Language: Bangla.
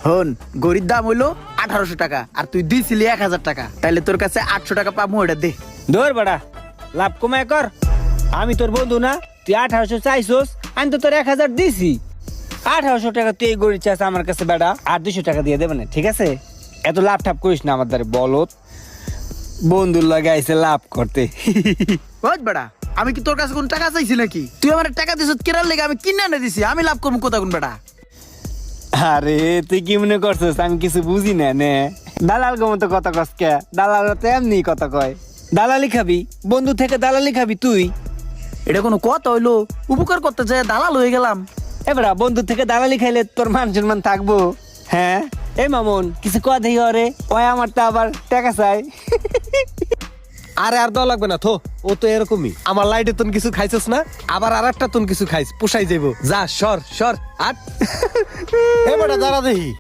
হন গরির দাম হইলো 1800 টাকা আর তুই দিছিলি 1000 টাকা, তাইলে তোর কাছে 800 টাকা পাবো, ওটা দে। ধর বেড়া, লাভ কমায় কর। আমি তোর বন্ধু না, তুই 1800 চাইছোস, আমি তো তোর 1000 দিছি। 1800 টাকা তুই এই গরিব চাস আমার কাছে বেড়া, আর 200 টাকা দিয়ে দেবে না, ঠিক আছে? এত লাভ ঠাপ করিস না আমার দ্বারে, বলত। বন্ধুর লগে আইসে লাভ করতে। ওই বেটা, আমি কি তোর কাছে কোন টাকা চাইছি নাকি? তুই আমার টাকা দিছিস কেরার লেগে, আমি কিনে এনে দিছি, আমি লাভ করবো কোথা কোন বেটা? আরে তুই কি মনে করছিস আমি কিছু বুঝি না নে? দালাল গো মতো কথা কস কে? দালাল তো এমনি কথা কয়। দালালি খাবি, বন্ধু থেকে দালালি খাবি তুই? এটা কোনো কথা হইলো? উপকার করতে যায় দালাল হয়ে গেলাম। এবার বন্ধু থেকে দালালি খাইলে তোর মান সম্মান থাকবো? হ্যাঁ, এই মামুন কিছু কথা দেই ওরে, ওই আমার তো আবার টাকা চাই। আরে আর দেওয়া লাগবে না, থো, ও তো এরকমই। আমার লাইটে তুন কিছু খাইছিস না, আবার আর একটা তুন কিছু খাইছ, পোষাই যাইবো। যা সর সর আট। এ বেটা দাঁড়া দেখি।